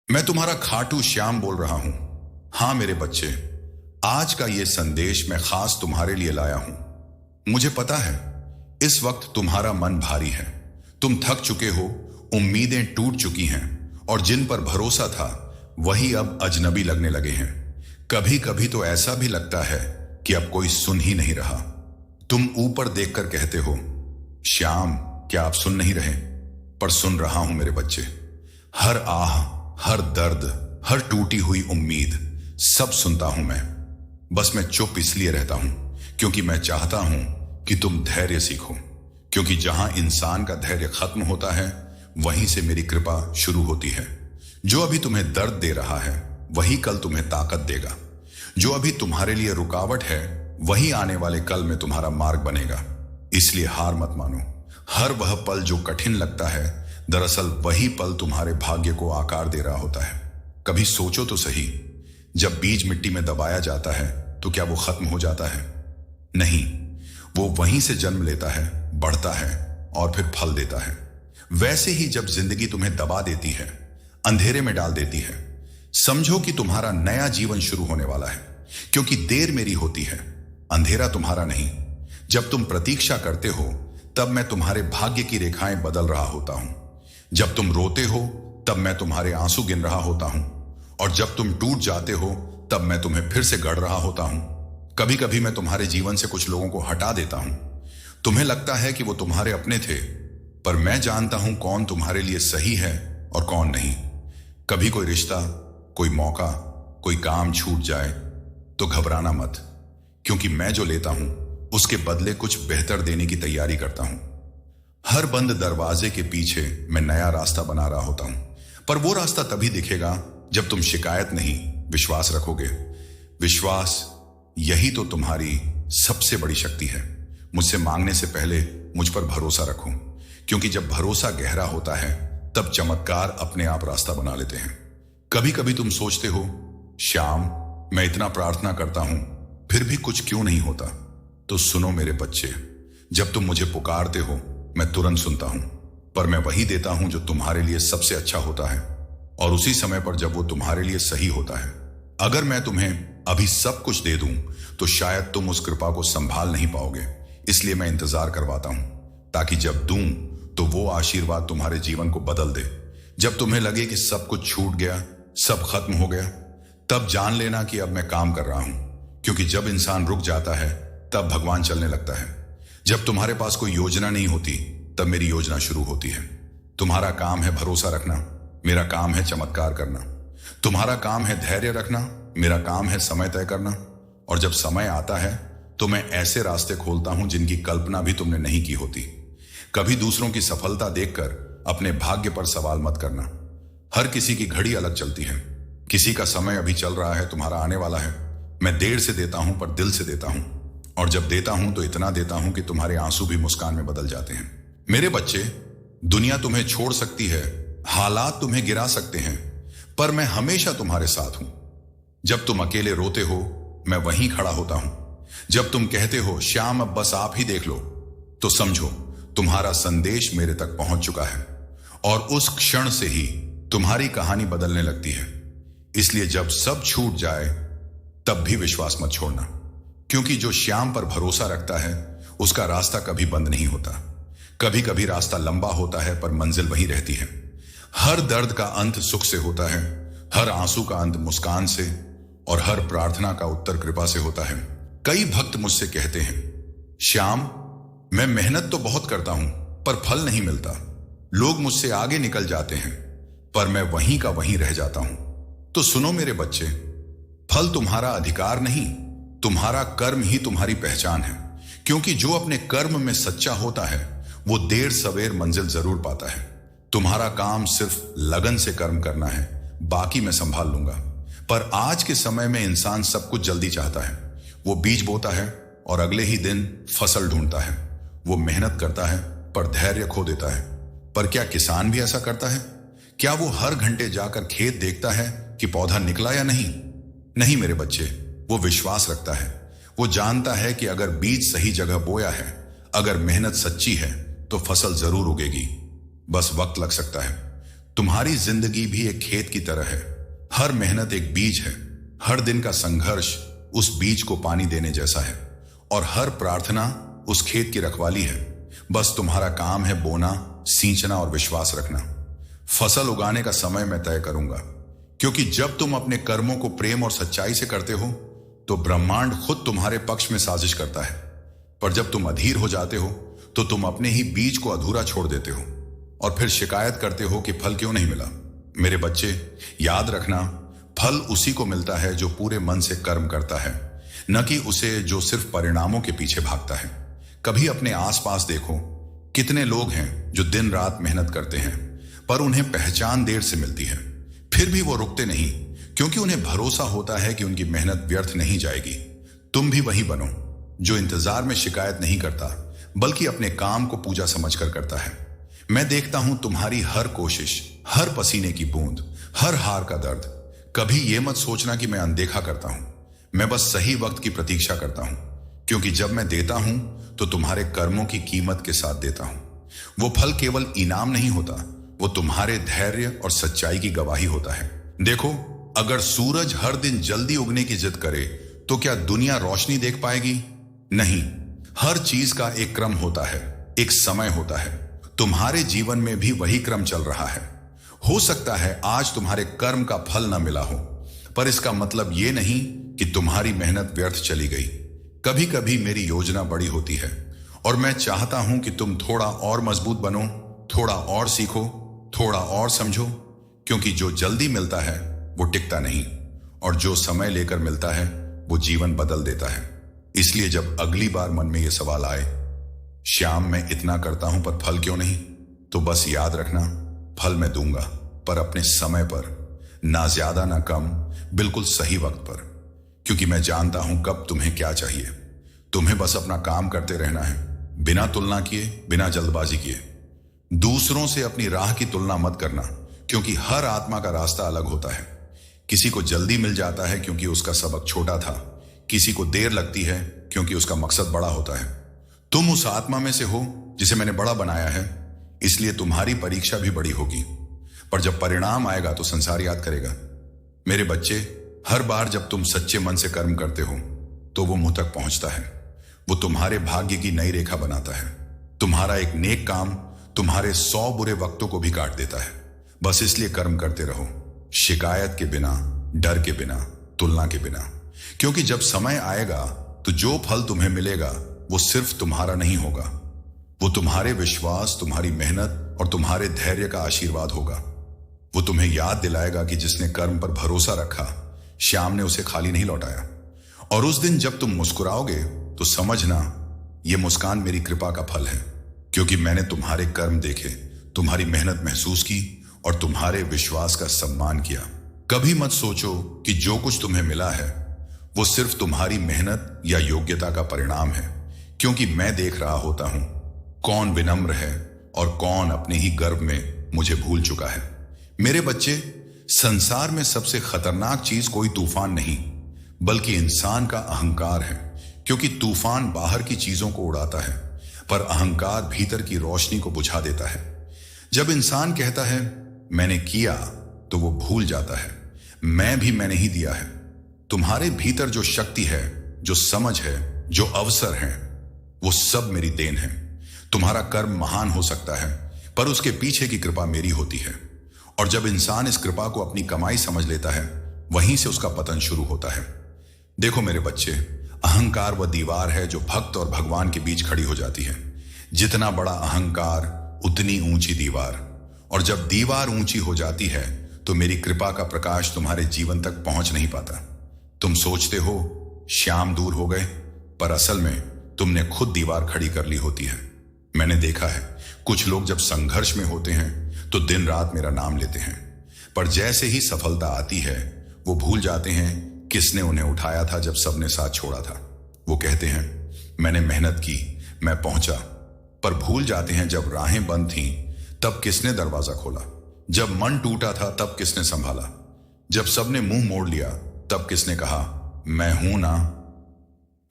मैं तुम्हारा खाटू श्याम बोल रहा हूं। हाँ मेरे बच्चे, आज का ये संदेश मैं खास तुम्हारे लिए लाया हूं। मुझे पता है इस वक्त तुम्हारा मन भारी है, तुम थक चुके हो, उम्मीदें टूट चुकी हैं और जिन पर भरोसा था वही अब अजनबी लगने लगे हैं। कभी कभी तो ऐसा भी लगता है कि अब कोई सुन ही नहीं रहा। तुम ऊपर देखकर कहते हो, श्याम क्या आप सुन नहीं रहे? पर सुन रहा हूं मेरे बच्चे। हर आह, हर दर्द, हर टूटी हुई उम्मीद सब सुनता हूं मैं। बस मैं चुप इसलिए रहता हूं क्योंकि मैं चाहता हूं कि तुम धैर्य सीखो, क्योंकि जहां इंसान का धैर्य खत्म होता है वहीं से मेरी कृपा शुरू होती है। जो अभी तुम्हें दर्द दे रहा है वही कल तुम्हें ताकत देगा। जो अभी तुम्हारे लिए रुकावट है वही आने वाले कल में तुम्हारा मार्ग बनेगा। इसलिए हार मत मानो। हर वह पल जो कठिन लगता है दरअसल वही पल तुम्हारे भाग्य को आकार दे रहा होता है। कभी सोचो तो सही, जब बीज मिट्टी में दबाया जाता है तो क्या वो खत्म हो जाता है? नहीं, वो वहीं से जन्म लेता है, बढ़ता है और फिर फल देता है। वैसे ही जब जिंदगी तुम्हें दबा देती है, अंधेरे में डाल देती है, समझो कि तुम्हारा नया जीवन शुरू होने वाला है। क्योंकि देर मेरी होती है, अंधेरा तुम्हारा नहीं। जब तुम प्रतीक्षा करते हो तब मैं तुम्हारे भाग्य की रेखाएं बदल रहा होता हूं। जब तुम रोते हो तब मैं तुम्हारे आंसू गिन रहा होता हूं, और जब तुम टूट जाते हो तब मैं तुम्हें फिर से गढ़ रहा होता हूं। कभी कभी मैं तुम्हारे जीवन से कुछ लोगों को हटा देता हूं। तुम्हें लगता है कि वो तुम्हारे अपने थे, पर मैं जानता हूं कौन तुम्हारे लिए सही है और कौन नहीं। कभी कोई रिश्ता, कोई मौका, कोई काम छूट जाए तो घबराना मत, क्योंकि मैं जो लेता हूं उसके बदले कुछ बेहतर देने की तैयारी करता हूं। हर बंद दरवाजे के पीछे मैं नया रास्ता बना रहा होता हूं, पर वो रास्ता तभी दिखेगा जब तुम शिकायत नहीं, विश्वास रखोगे। विश्वास, यही तो तुम्हारी सबसे बड़ी शक्ति है। मुझसे मांगने से पहले मुझ पर भरोसा रखो, क्योंकि जब भरोसा गहरा होता है तब चमत्कार अपने आप रास्ता बना लेते हैं। कभी कभी तुम सोचते हो, श्याम मैं इतना प्रार्थना करता हूं फिर भी कुछ क्यों नहीं होता? तो सुनो मेरे बच्चे, जब तुम मुझे पुकारते हो मैं तुरंत सुनता हूं, पर मैं वही देता हूं जो तुम्हारे लिए सबसे अच्छा होता है, और उसी समय पर जब वो तुम्हारे लिए सही होता है। अगर मैं तुम्हें अभी सब कुछ दे दूं तो शायद तुम उस कृपा को संभाल नहीं पाओगे। इसलिए मैं इंतजार करवाता हूं, ताकि जब दूं तो वो आशीर्वाद तुम्हारे जीवन को बदल दे। जब तुम्हें लगे कि सब कुछ छूट गया, सब खत्म हो गया, तब जान लेना कि अब मैं काम कर रहा हूं। क्योंकि जब इंसान रुक जाता है तब भगवान चलने लगता है। जब तुम्हारे पास कोई योजना नहीं होती तब मेरी योजना शुरू होती है। तुम्हारा काम है भरोसा रखना, मेरा काम है चमत्कार करना। तुम्हारा काम है धैर्य रखना, मेरा काम है समय तय करना। और जब समय आता है तो मैं ऐसे रास्ते खोलता हूं जिनकी कल्पना भी तुमने नहीं की होती। कभी दूसरों की सफलता देखकर अपने भाग्य पर सवाल मत करना। हर किसी की घड़ी अलग चलती है, किसी का समय अभी चल रहा है, तुम्हारा आने वाला है। मैं देर से देता हूं पर दिल से देता हूं, और जब देता हूं तो इतना देता हूं कि तुम्हारे आंसू भी मुस्कान में बदल जाते हैं। मेरे बच्चे, दुनिया तुम्हें छोड़ सकती है, हालात तुम्हें गिरा सकते हैं, पर मैं हमेशा तुम्हारे साथ हूं। जब तुम अकेले रोते हो मैं वहीं खड़ा होता हूं। जब तुम कहते हो श्याम अब बस आप ही देख लो, तो समझो तुम्हारा संदेश मेरे तक पहुंच चुका है, और उस क्षण से ही तुम्हारी कहानी बदलने लगती है। इसलिए जब सब छूट जाए तब भी विश्वास मत छोड़ना, क्योंकि जो श्याम पर भरोसा रखता है उसका रास्ता कभी बंद नहीं होता। कभी कभी रास्ता लंबा होता है पर मंजिल वही रहती है। हर दर्द का अंत सुख से होता है, हर आंसू का अंत मुस्कान से, और हर प्रार्थना का उत्तर कृपा से होता है। कई भक्त मुझसे कहते हैं, श्याम मैं मेहनत तो बहुत करता हूं पर फल नहीं मिलता। लोग मुझसे आगे निकल जाते हैं पर मैं वहीं का वहीं रह जाता हूं। तो सुनो मेरे बच्चे, फल तुम्हारा अधिकार नहीं, तुम्हारा कर्म ही तुम्हारी पहचान है। क्योंकि जो अपने कर्म में सच्चा होता है वो देर सवेर मंजिल जरूर पाता है। तुम्हारा काम सिर्फ लगन से कर्म करना है, बाकी मैं संभाल लूंगा। पर आज के समय में इंसान सब कुछ जल्दी चाहता है। वो बीज बोता है और अगले ही दिन फसल ढूंढता है। वो मेहनत करता है पर धैर्य खो देता है। पर क्या किसान भी ऐसा करता है? क्या वो हर घंटे जाकर खेत देखता है कि पौधा निकला या नहीं? नहीं मेरे बच्चे, वो विश्वास रखता है। वो जानता है कि अगर बीज सही जगह बोया है, अगर मेहनत सच्ची है तो फसल जरूर उगेगी। बस वक्त लग सकता है। तुम्हारी जिंदगी भी एक खेत की तरह है। हर मेहनत एक बीज है, हर दिन का संघर्ष उस बीज को पानी देने जैसा है, और हर प्रार्थना उस खेत की रखवाली है। बस तुम्हारा काम है बोना, सींचना और विश्वास रखना। फसल उगाने का समय मैं तय करूंगा, क्योंकि जब तुम अपने कर्मों को प्रेम और सच्चाई से करते हो तो ब्रह्मांड खुद तुम्हारे पक्ष में साजिश करता है। पर जब तुम अधीर हो जाते हो तो तुम अपने ही बीज को अधूरा छोड़ देते हो और फिर शिकायत करते हो कि फल क्यों नहीं मिला। मेरे बच्चे, याद रखना, फल उसी को मिलता है जो पूरे मन से कर्म करता है, न कि उसे जो सिर्फ परिणामों के पीछे भागता है। कभी अपने आसपास देखो, कितने लोग हैं जो दिन रात मेहनत करते हैं पर उन्हें पहचान देर से मिलती है। फिर भी वो रुकते नहीं, क्योंकि उन्हें भरोसा होता है कि उनकी मेहनत व्यर्थ नहीं जाएगी। तुम भी वही बनो जो इंतजार में शिकायत नहीं करता, बल्कि अपने काम को पूजा समझकर करता है। मैं देखता हूं तुम्हारी हर कोशिश, हर पसीने की बूंद, हर हार का दर्द। कभी ये मत सोचना कि मैं अनदेखा करता हूं। मैं बस सही वक्त की प्रतीक्षा करता हूं, क्योंकि जब मैं देता हूं तो तुम्हारे कर्मों की कीमत के साथ देता हूं। वो फल केवल इनाम नहीं होता, वो तुम्हारे धैर्य और सच्चाई की गवाही होता है। देखो, अगर सूरज हर दिन जल्दी उगने की जिद करे तो क्या दुनिया रोशनी देख पाएगी? नहीं। हर चीज का एक क्रम होता है, एक समय होता है। तुम्हारे जीवन में भी वही क्रम चल रहा है। हो सकता है आज तुम्हारे कर्म का फल न मिला हो, पर इसका मतलब यह नहीं कि तुम्हारी मेहनत व्यर्थ चली गई। कभी कभी मेरी योजना बड़ी होती है और मैं चाहता हूं कि तुम थोड़ा और मजबूत बनो, थोड़ा और सीखो, थोड़ा और समझो, क्योंकि जो जल्दी मिलता है वो टिकता नहीं, और जो समय लेकर मिलता है वो जीवन बदल देता है। इसलिए जब अगली बार मन में ये सवाल आए, श्याम मैं इतना करता हूं पर फल क्यों नहीं, तो बस याद रखना, फल मैं दूंगा, पर अपने समय पर, ना ज्यादा ना कम, बिल्कुल सही वक्त पर। क्योंकि मैं जानता हूं कब तुम्हें क्या चाहिए। तुम्हें बस अपना काम करते रहना है, बिना तुलना किए, बिना जल्दबाजी किए। दूसरों से अपनी राह की तुलना मत करना, क्योंकि हर आत्मा का रास्ता अलग होता है। किसी को जल्दी मिल जाता है क्योंकि उसका सबक छोटा था, किसी को देर लगती है क्योंकि उसका मकसद बड़ा होता है। तुम उस आत्मा में से हो जिसे मैंने बड़ा बनाया है, इसलिए तुम्हारी परीक्षा भी बड़ी होगी। पर जब परिणाम आएगा तो संसार याद करेगा। मेरे बच्चे, हर बार जब तुम सच्चे मन से कर्म करते हो तो वो मुंह तक पहुंचता है। वो तुम्हारे भाग्य की नई रेखा बनाता है। तुम्हारा एक नेक काम तुम्हारे 100 बुरे वक्तों को भी काट देता है। बस इसलिए कर्म करते रहो, शिकायत के बिना, डर के बिना, तुलना के बिना। क्योंकि जब समय आएगा तो जो फल तुम्हें मिलेगा वो सिर्फ तुम्हारा नहीं होगा, वो तुम्हारे विश्वास, तुम्हारी मेहनत और तुम्हारे धैर्य का आशीर्वाद होगा। वो तुम्हें याद दिलाएगा कि जिसने कर्म पर भरोसा रखा, श्याम ने उसे खाली नहीं लौटाया। और उस दिन जब तुम मुस्कुराओगे तो समझना, ये मुस्कान मेरी कृपा का फल है, क्योंकि मैंने तुम्हारे कर्म देखे, तुम्हारी मेहनत महसूस की और तुम्हारे विश्वास का सम्मान किया। कभी मत सोचो कि जो कुछ तुम्हें मिला है वो सिर्फ तुम्हारी मेहनत या योग्यता का परिणाम है, क्योंकि मैं देख रहा होता हूं कौन विनम्र है और कौन अपने ही गर्व में मुझे भूल चुका है। मेरे बच्चे, संसार में सबसे खतरनाक चीज कोई तूफान नहीं, बल्कि इंसान का अहंकार है। क्योंकि तूफान बाहर की चीजों को उड़ाता है, पर अहंकार भीतर की रोशनी को बुझा देता है। जब इंसान कहता है मैंने किया, तो वो भूल जाता है मैंने ही दिया है। तुम्हारे भीतर जो शक्ति है, जो समझ है, जो अवसर है, वो सब मेरी देन है। तुम्हारा कर्म महान हो सकता है, पर उसके पीछे की कृपा मेरी होती है। और जब इंसान इस कृपा को अपनी कमाई समझ लेता है, वहीं से उसका पतन शुरू होता है। देखो मेरे बच्चे, अहंकार वह दीवार है जो भक्त और भगवान के बीच खड़ी हो जाती है। जितना बड़ा अहंकार, उतनी ऊंची दीवार। और जब दीवार ऊंची हो जाती है तो मेरी कृपा का प्रकाश तुम्हारे जीवन तक पहुंच नहीं पाता। तुम सोचते हो श्याम दूर हो गए, पर असल में तुमने खुद दीवार खड़ी कर ली होती है। मैंने देखा है कुछ लोग जब संघर्ष में होते हैं तो दिन रात मेरा नाम लेते हैं, पर जैसे ही सफलता आती है वो भूल जाते हैं किसने उन्हें उठाया था जब सबने साथ छोड़ा था। वो कहते हैं मैंने मेहनत की, मैं पहुंचा, पर भूल जाते हैं जब राहें बंद थीं तब किसने दरवाजा खोला, जब मन टूटा था तब किसने संभाला, जब सबने मुंह मोड़ लिया तब किसने कहा मैं हूं ना।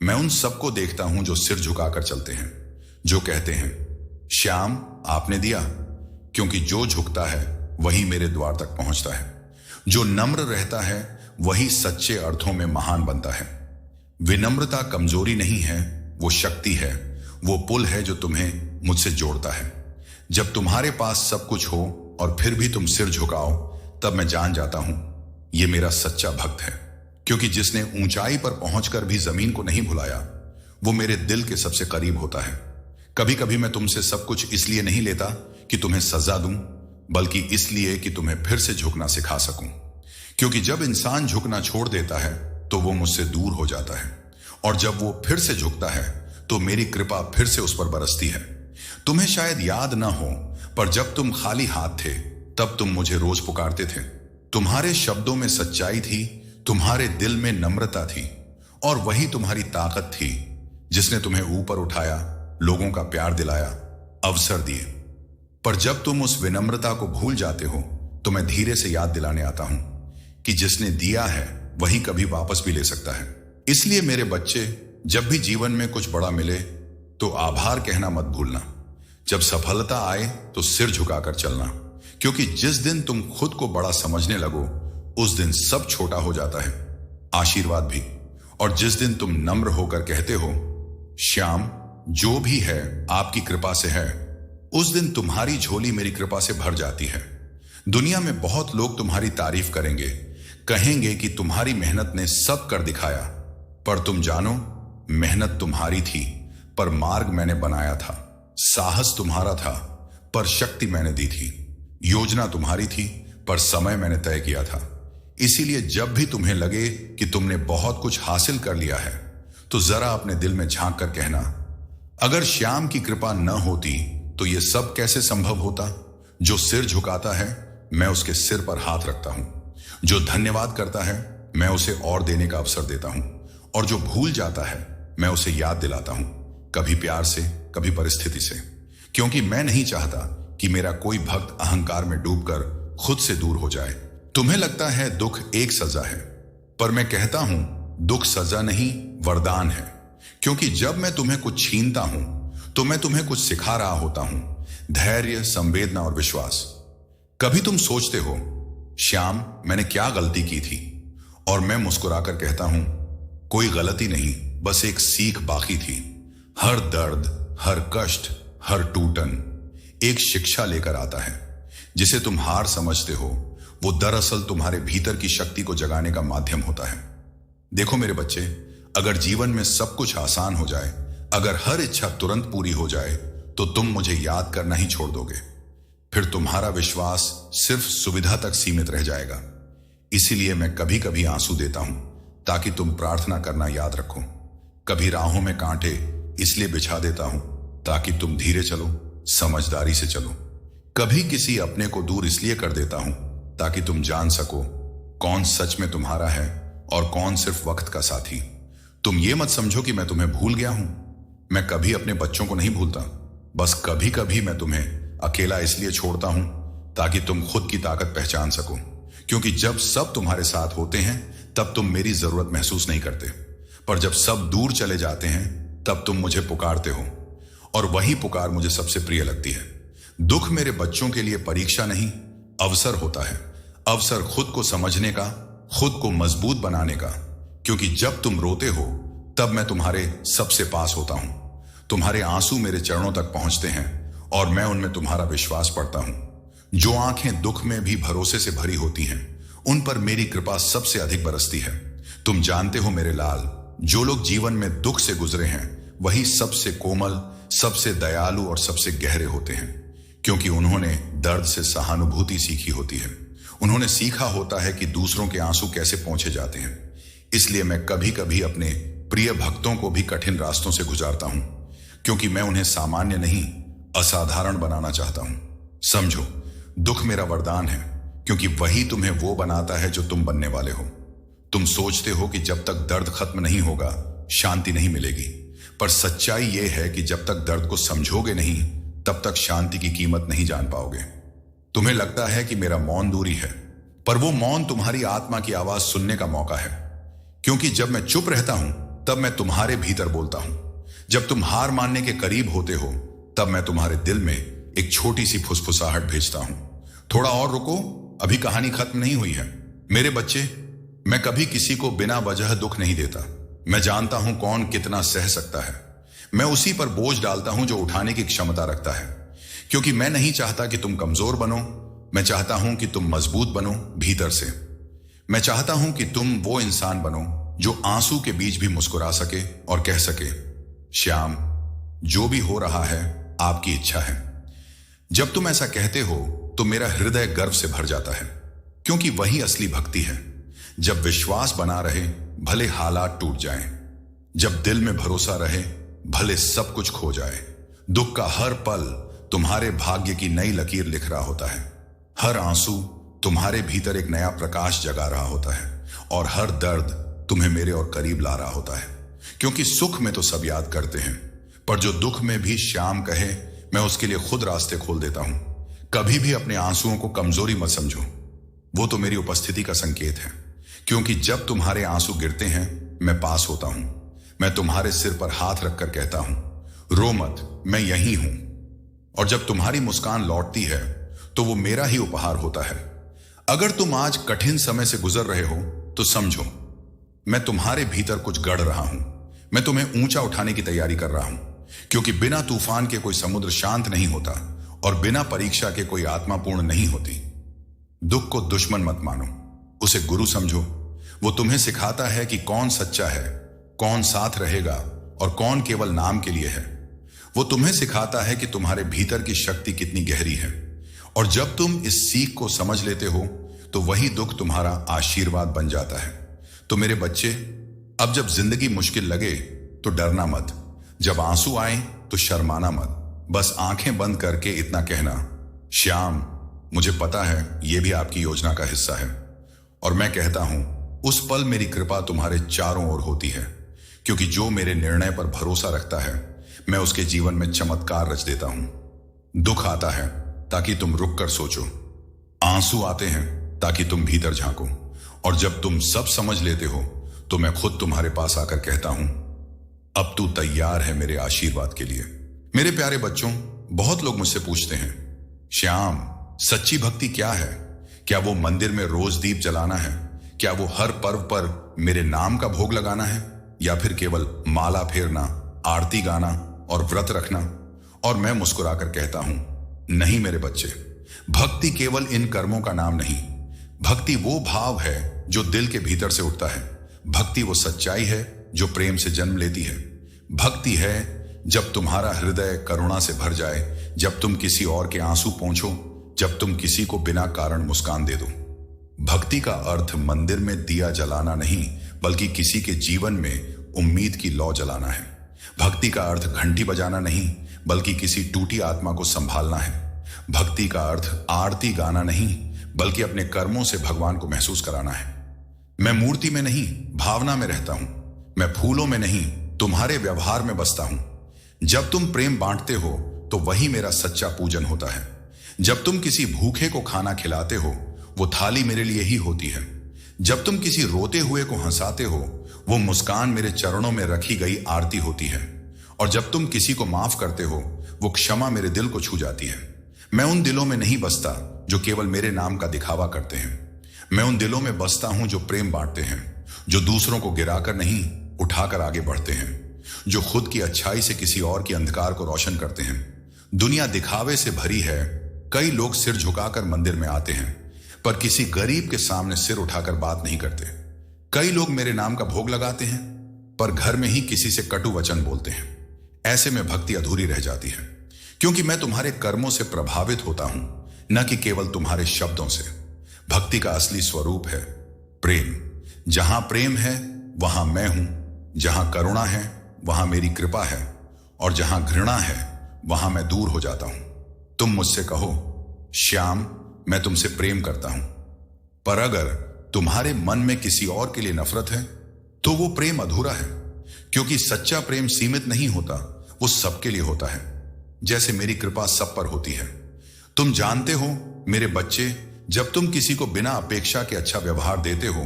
मैं उन सबको देखता हूं जो सिर झुकाकर चलते हैं, जो कहते हैं श्याम आपने दिया, क्योंकि जो झुकता है वही मेरे द्वार तक पहुंचता है। जो नम्र रहता है वही सच्चे अर्थों में महान बनता है। विनम्रता कमजोरी नहीं है, वो शक्ति है। वो पुल है जो तुम्हें मुझसे जोड़ता है। जब तुम्हारे पास सब कुछ हो और फिर भी तुम सिर झुकाओ, तब मैं जान जाता हूं ये मेरा सच्चा भक्त है। क्योंकि जिसने ऊंचाई पर पहुंचकर भी जमीन को नहीं भुलाया, वो मेरे दिल के सबसे करीब होता है। कभी कभी मैं तुमसे सब कुछ इसलिए नहीं लेता कि तुम्हें सजा दूं, बल्कि इसलिए कि तुम्हें फिर से झुकना सिखा सकूं। क्योंकि जब इंसान झुकना छोड़ देता है तो वो मुझसे दूर हो जाता है, और जब वो फिर से झुकता है तो मेरी कृपा फिर से उस पर बरसती है। तुम्हें शायद याद ना हो, पर जब तुम खाली हाथ थे तब तुम मुझे रोज पुकारते थे। तुम्हारे शब्दों में सच्चाई थी, तुम्हारे दिल में नम्रता थी, और वही तुम्हारी ताकत थी जिसने तुम्हें ऊपर उठाया, लोगों का प्यार दिलाया, अवसर दिए। पर जब तुम उस विनम्रता को भूल जाते हो तो मैं धीरे से याद दिलाने आता हूं कि जिसने दिया है वही कभी वापस भी ले सकता है। इसलिए मेरे बच्चे, जब भी जीवन में कुछ बड़ा मिले तो आभार कहना मत भूलना। जब सफलता आए तो सिर झुकाकर चलना, क्योंकि जिस दिन तुम खुद को बड़ा समझने लगो उस दिन सब छोटा हो जाता है, आशीर्वाद भी। और जिस दिन तुम नम्र होकर कहते हो श्याम, जो भी है आपकी कृपा से है, उस दिन तुम्हारी झोली मेरी कृपा से भर जाती है। दुनिया में बहुत लोग तुम्हारी तारीफ करेंगे, कहेंगे कि तुम्हारी मेहनत ने सब कर दिखाया। पर तुम जानो, मेहनत तुम्हारी थी पर मार्ग मैंने बनाया था। साहस तुम्हारा था पर शक्ति मैंने दी थी। योजना तुम्हारी थी पर समय मैंने तय किया था। इसीलिए जब भी तुम्हें लगे कि तुमने बहुत कुछ हासिल कर लिया है, तो जरा अपने दिल में झांक कर कहना, अगर श्याम की कृपा न होती तो यह सब कैसे संभव होता। जो सिर झुकाता है मैं उसके सिर पर हाथ रखता हूं, जो धन्यवाद करता है मैं उसे और देने का अवसर देता हूं, और जो भूल जाता है मैं उसे याद दिलाता हूं, कभी प्यार से, कभी परिस्थिति से। क्योंकि मैं नहीं चाहता कि मेरा कोई भक्त अहंकार में डूबकर खुद से दूर हो जाए। तुम्हें लगता है दुख एक सजा है, पर मैं कहता हूं दुख सजा नहीं, वरदान है। क्योंकि जब मैं तुम्हें कुछ छीनता हूं तो मैं तुम्हें कुछ सिखा रहा होता हूं, धैर्य, संवेदना और विश्वास। कभी तुम सोचते हो श्याम, मैंने क्या गलती की थी, और मैं मुस्कुराकर कहता हूं कोई गलती नहीं, बस एक सीख बाकी थी। हर दर्द, हर कष्ट, हर टूटन एक शिक्षा लेकर आता है। जिसे तुम हार समझते हो वो दरअसल तुम्हारे भीतर की शक्ति को जगाने का माध्यम होता है। देखो मेरे बच्चे, अगर जीवन में सब कुछ आसान हो जाए, अगर हर इच्छा तुरंत पूरी हो जाए, तो तुम मुझे याद करना ही छोड़ दोगे। फिर तुम्हारा विश्वास सिर्फ सुविधा तक सीमित रह जाएगा। इसीलिए मैं कभी कभी आंसू देता हूं ताकि तुम प्रार्थना करना याद रखो। कभी राहों में कांटे इसलिए बिछा देता हूं ताकि तुम धीरे चलो, समझदारी से चलो। कभी किसी अपने को दूर इसलिए कर देता हूं ताकि तुम जान सको कौन सच में तुम्हारा है और कौन सिर्फ वक्त का साथी। तुम ये मत समझो कि मैं तुम्हें भूल गया हूं। मैं कभी अपने बच्चों को नहीं भूलता। बस कभी कभी मैं तुम्हें अकेला इसलिए छोड़ता हूं ताकि तुम खुद की ताकत पहचान सको। क्योंकि जब सब तुम्हारे साथ होते हैं तब तुम मेरी जरूरत महसूस नहीं करते, पर जब सब दूर चले जाते हैं तब तुम मुझे पुकारते हो, और वही पुकार मुझे सबसे प्रिय लगती है। दुख मेरे बच्चों के लिए परीक्षा नहीं, अवसर होता है। अवसर खुद को समझने का, खुद को मजबूत बनाने का। क्योंकि जब तुम रोते हो तब मैं तुम्हारे सबसे पास होता हूं। तुम्हारे आंसू मेरे चरणों तक पहुंचते हैं और मैं उनमें तुम्हारा विश्वास पढ़ता हूं। जो आंखें दुख में भी भरोसे से भरी होती हैं, उन पर मेरी कृपा सबसे अधिक बरसती है। तुम जानते हो मेरे लाल, जो लोग जीवन में दुख से गुजरे हैं वही सबसे कोमल, सबसे दयालु और सबसे गहरे होते हैं। क्योंकि उन्होंने दर्द से सहानुभूति सीखी होती है। उन्होंने सीखा होता है कि दूसरों के आंसू कैसे पहुंचे जाते हैं। इसलिए मैं कभी कभी अपने प्रिय भक्तों को भी कठिन रास्तों से गुजारता हूं, क्योंकि मैं उन्हें सामान्य नहीं, असाधारण बनाना चाहता हूं। समझो, दुख मेरा वरदान है, क्योंकि वही तुम्हें वो बनाता है जो तुम बनने वाले हो। तुम सोचते हो कि जब तक दर्द खत्म नहीं होगा शांति नहीं मिलेगी, पर सच्चाई यह है कि जब तक दर्द को समझोगे नहीं तब तक शांति की कीमत नहीं जान पाओगे। तुम्हें लगता है कि मेरा मौन दूरी है, पर वो मौन तुम्हारी आत्मा की आवाज सुनने का मौका है। क्योंकि जब मैं चुप रहता हूं तब मैं तुम्हारे भीतर बोलता हूं। जब तुम हार मानने के करीब होते हो तब मैं तुम्हारे दिल में एक छोटी सी फुसफुसाहट भेजता हूं। थोड़ा और रुको, अभी कहानी खत्म नहीं हुई है। मेरे बच्चे, मैं कभी किसी को बिना वजह दुख नहीं देता। मैं जानता हूं कौन कितना सह सकता है। मैं उसी पर बोझ डालता हूं जो उठाने की क्षमता रखता है, क्योंकि मैं नहीं चाहता कि तुम कमजोर बनो। मैं चाहता हूं कि तुम मजबूत बनो भीतर से। मैं चाहता हूं कि तुम वो इंसान बनो जो आंसू के बीच भी मुस्कुरा सके और कह सके, श्याम, जो भी हो रहा है आपकी इच्छा है। जब तुम ऐसा कहते हो तो मेरा हृदय गर्व से भर जाता है, क्योंकि वही असली भक्ति है। जब विश्वास बना रहे भले हालात टूट जाएं, जब दिल में भरोसा रहे भले सब कुछ खो जाए। दुख का हर पल तुम्हारे भाग्य की नई लकीर लिख रहा होता है। हर आंसू तुम्हारे भीतर एक नया प्रकाश जगा रहा होता है, और हर दर्द तुम्हें मेरे और करीब ला रहा होता है। क्योंकि सुख में तो सब याद करते हैं, पर जो दुख में भी श्याम कहे, मैं उसके लिए खुद रास्ते खोल देता हूं। कभी भी अपने आंसुओं को कमजोरी मत समझो, वो तो मेरी उपस्थिति का संकेत है। क्योंकि जब तुम्हारे आंसू गिरते हैं मैं पास होता हूं। मैं तुम्हारे सिर पर हाथ रखकर कहता हूं, रो मत, मैं यहीं हूं। और जब तुम्हारी मुस्कान लौटती है तो वो मेरा ही उपहार होता है। अगर तुम आज कठिन समय से गुजर रहे हो तो समझो, मैं तुम्हारे भीतर कुछ गढ़ रहा हूं। मैं तुम्हें ऊंचा उठाने की तैयारी कर रहा हूं, क्योंकि बिना तूफान के कोई समुद्र शांत नहीं होता, और बिना परीक्षा के कोई आत्मा पूर्ण नहीं होती। दुख को दुश्मन मत मानो, उसे गुरु समझो। वो तुम्हें सिखाता है कि कौन सच्चा है, कौन साथ रहेगा और कौन केवल नाम के लिए है। वो तुम्हें सिखाता है कि तुम्हारे भीतर की शक्ति कितनी गहरी है, और जब तुम इस सीख को समझ लेते हो तो वही दुख तुम्हारा आशीर्वाद बन जाता है। तो मेरे बच्चे, अब जब जिंदगी मुश्किल लगे तो डरना मत, जब आंसू आए तो शर्माना मत। बस आंखें बंद करके इतना कहना, श्याम, मुझे पता है यह भी आपकी योजना का हिस्सा है। और मैं कहता हूं, उस पल मेरी कृपा तुम्हारे चारों ओर होती है, क्योंकि जो मेरे निर्णय पर भरोसा रखता है मैं उसके जीवन में चमत्कार रच देता हूं। दुख आता है ताकि तुम रुक कर सोचो, आंसू आते हैं ताकि तुम भीतर झांको, और जब तुम सब समझ लेते हो तो मैं खुद तुम्हारे पास आकर कहता हूं, अब तू तैयार है मेरे आशीर्वाद के लिए। मेरे प्यारे बच्चों, बहुत लोग मुझसे पूछते हैं, श्याम, सच्ची भक्ति क्या है? क्या वो मंदिर में रोज दीप जलाना है? क्या वो हर पर्व पर मेरे नाम का भोग लगाना है? या फिर केवल माला फेरना, आरती गाना और व्रत रखना? और मैं मुस्कुराकर कहता हूं, नहीं मेरे बच्चे, भक्ति केवल इन कर्मों का नाम नहीं। भक्ति वो भाव है जो दिल के भीतर से उठता है। भक्ति वो सच्चाई है जो प्रेम से जन्म लेती है। भक्ति है जब तुम्हारा हृदय करुणा से भर जाए, जब तुम किसी और के आंसू पोंछो, जब तुम किसी को बिना कारण मुस्कान दे दो। भक्ति का अर्थ मंदिर में दिया जलाना नहीं, बल्कि किसी के जीवन में उम्मीद की लौ जलाना है। भक्ति का अर्थ घंटी बजाना नहीं, बल्कि किसी टूटी आत्मा को संभालना है। भक्ति का अर्थ आरती गाना नहीं, बल्कि अपने कर्मों से भगवान को महसूस कराना है। मैं मूर्ति में नहीं, भावना में रहता हूं। मैं फूलों में नहीं, तुम्हारे व्यवहार में बसता हूं। जब तुम प्रेम बांटते हो तो वही मेरा सच्चा पूजन होता है। जब तुम किसी भूखे को खाना खिलाते हो, वो थाली मेरे लिए ही होती है। जब तुम किसी रोते हुए को हंसाते हो, वो मुस्कान मेरे चरणों में रखी गई आरती होती है। और जब तुम किसी को माफ करते हो, वो क्षमा मेरे दिल को छू जाती है। मैं उन दिलों में नहीं बसता जो केवल मेरे नाम का दिखावा करते हैं। मैं उन दिलों में बसता हूं जो प्रेम बांटते हैं, जो दूसरों को गिराकर नहीं, उठाकर आगे बढ़ते हैं, जो खुद की अच्छाई से किसी और की अंधकार को रोशन करते हैं। दुनिया दिखावे से भरी है। कई लोग सिर झुकाकर मंदिर में आते हैं, पर किसी गरीब के सामने सिर उठाकर बात नहीं करते। कई लोग मेरे नाम का भोग लगाते हैं, पर घर में ही किसी से कटु वचन बोलते हैं। ऐसे में भक्ति अधूरी रह जाती है, क्योंकि मैं तुम्हारे कर्मों से प्रभावित होता हूं, न कि केवल तुम्हारे शब्दों से। भक्ति का असली स्वरूप है प्रेम। जहां प्रेम है वहां मैं हूं, जहां करुणा है वहां मेरी कृपा है, और जहां घृणा है वहां मैं दूर हो जाता हूं। तुम मुझसे कहो, श्याम, मैं तुमसे प्रेम करता हूं, पर अगर तुम्हारे मन में किसी और के लिए नफरत है तो वो प्रेम अधूरा है। क्योंकि सच्चा प्रेम सीमित नहीं होता, वो सबके लिए होता है, जैसे मेरी कृपा सब पर होती है। तुम जानते हो मेरे बच्चे, जब तुम किसी को बिना अपेक्षा के अच्छा व्यवहार देते हो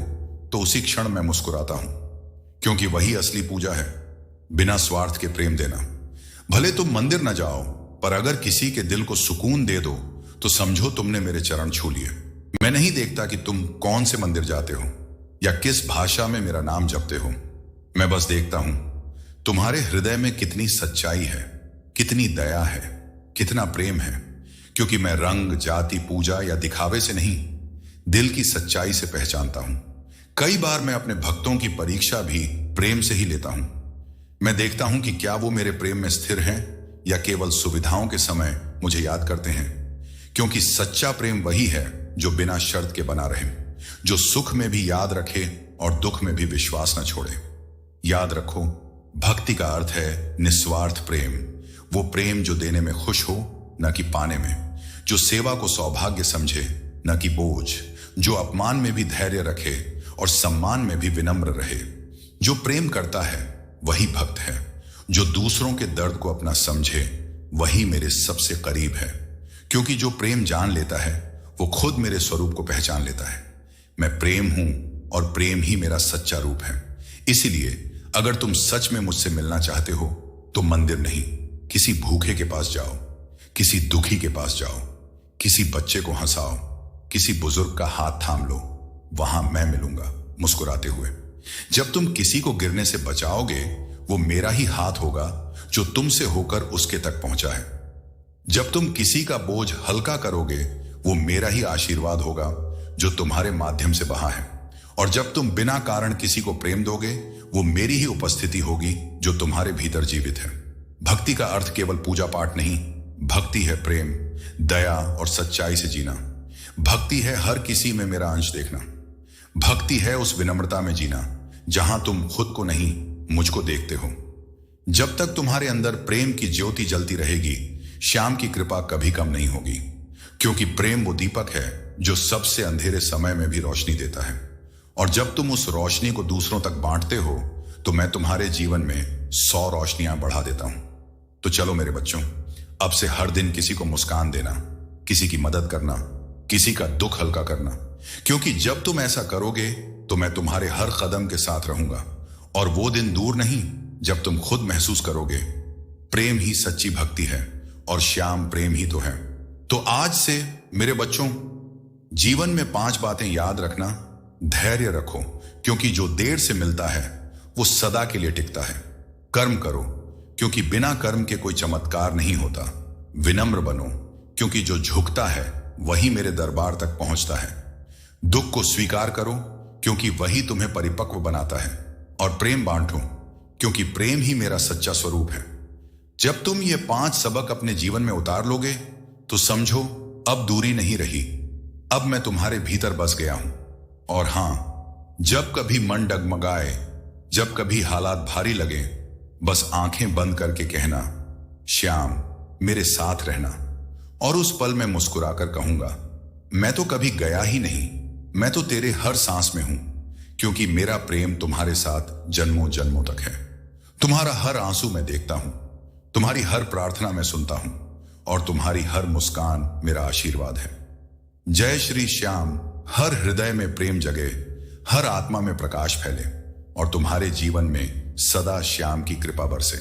तो उसी क्षण मैं मुस्कुराता हूं, क्योंकि वही असली पूजा है, बिना स्वार्थ के प्रेम देना। भले तुम मंदिर न जाओ, पर अगर किसी के दिल को सुकून दे दो तो समझो तुमने मेरे चरण छू लिए। मैं नहीं देखता कि तुम कौन से मंदिर जाते हो या किस भाषा में मेरा नाम जपते हो। मैं बस देखता हूं तुम्हारे हृदय में कितनी सच्चाई है, कितनी दया है, कितना प्रेम है। क्योंकि मैं रंग, जाति, पूजा या दिखावे से नहीं, दिल की सच्चाई से पहचानता हूं। कई बार मैं अपने भक्तों की परीक्षा भी प्रेम से ही लेता हूं। मैं देखता हूं कि क्या वो मेरे प्रेम में स्थिर हैं या केवल सुविधाओं के समय मुझे याद करते हैं। क्योंकि सच्चा प्रेम वही है जो बिना शर्त के बना रहे, जो सुख में भी याद रखे और दुख में भी विश्वास न छोड़े। याद रखो, भक्ति का अर्थ है निस्वार्थ प्रेम। वो प्रेम जो देने में खुश हो, न कि पाने में, जो सेवा को सौभाग्य समझे, न कि बोझ, जो अपमान में भी धैर्य रखे और सम्मान में भी विनम्र रहे। जो प्रेम करता है वही भक्त है। जो दूसरों के दर्द को अपना समझे वही मेरे सबसे करीब है। क्योंकि जो प्रेम जान लेता है वो खुद मेरे स्वरूप को पहचान लेता है। मैं प्रेम हूं और प्रेम ही मेरा सच्चा रूप है। इसीलिए अगर तुम सच में मुझसे मिलना चाहते हो तो मंदिर नहीं, किसी भूखे के पास जाओ, किसी दुखी के पास जाओ, किसी बच्चे को हंसाओ, किसी बुजुर्ग का हाथ थाम लो। वहां मैं मिलूंगा मुस्कुराते हुए। जब तुम किसी को गिरने से बचाओगे वो मेरा ही हाथ होगा जो तुमसे होकर उसके तक पहुंचा है। जब तुम किसी का बोझ हल्का करोगे वो मेरा ही आशीर्वाद होगा जो तुम्हारे माध्यम से बहा है। और जब तुम बिना कारण किसी को प्रेम दोगे वो मेरी ही उपस्थिति होगी जो तुम्हारे भीतर जीवित है। भक्ति का अर्थ केवल पूजा पाठ नहीं, भक्ति है प्रेम, दया और सच्चाई से जीना। भक्ति है हर किसी में मेरा अंश देखना। भक्ति है उस विनम्रता में जीना जहां तुम खुद को नहीं मुझको देखते हो। जब तक तुम्हारे अंदर प्रेम की ज्योति जलती रहेगी, श्याम की कृपा कभी कम नहीं होगी। क्योंकि प्रेम वो दीपक है जो सबसे अंधेरे समय में भी रोशनी देता है। और जब तुम उस रोशनी को दूसरों तक बांटते हो तो मैं तुम्हारे जीवन में 100 रोशनियां बढ़ा देता हूं। तो चलो मेरे बच्चों, अब से हर दिन किसी को मुस्कान देना, किसी की मदद करना, किसी का दुख हल्का करना। क्योंकि जब तुम ऐसा करोगे तो मैं तुम्हारे हर कदम के साथ रहूंगा। और वो दिन दूर नहीं जब तुम खुद महसूस करोगे प्रेम ही सच्ची भक्ति है और श्याम प्रेम ही तो है। तो आज से मेरे बच्चों, जीवन में 5 बातें याद रखना। धैर्य रखो क्योंकि जो देर से मिलता है वो सदा के लिए टिकता है। कर्म करो क्योंकि बिना कर्म के कोई चमत्कार नहीं होता। विनम्र बनो क्योंकि जो झुकता है वही मेरे दरबार तक पहुंचता है। दुख को स्वीकार करो क्योंकि वही तुम्हें परिपक्व बनाता है। और प्रेम बांटो क्योंकि प्रेम ही मेरा सच्चा स्वरूप है। जब तुम ये 5 सबक अपने जीवन में उतार लोगे तो समझो अब दूरी नहीं रही, अब मैं तुम्हारे भीतर बस गया हूं। और हां, जब कभी मन डगमगाए, जब कभी हालात भारी लगे, बस आंखें बंद करके कहना, श्याम मेरे साथ रहना। और उस पल में मुस्कुराकर कहूंगा, मैं तो कभी गया ही नहीं, मैं तो तेरे हर सांस में हूं। क्योंकि मेरा प्रेम तुम्हारे साथ जन्मों जन्मों तक है। तुम्हारा हर आंसू मैं देखता हूं, तुम्हारी हर प्रार्थना मैं सुनता हूं और तुम्हारी हर मुस्कान मेरा आशीर्वाद है। जय श्री श्याम। हर हृदय में प्रेम जगे, हर आत्मा में प्रकाश फैले और तुम्हारे जीवन में सदा श्याम की कृपा बरसे।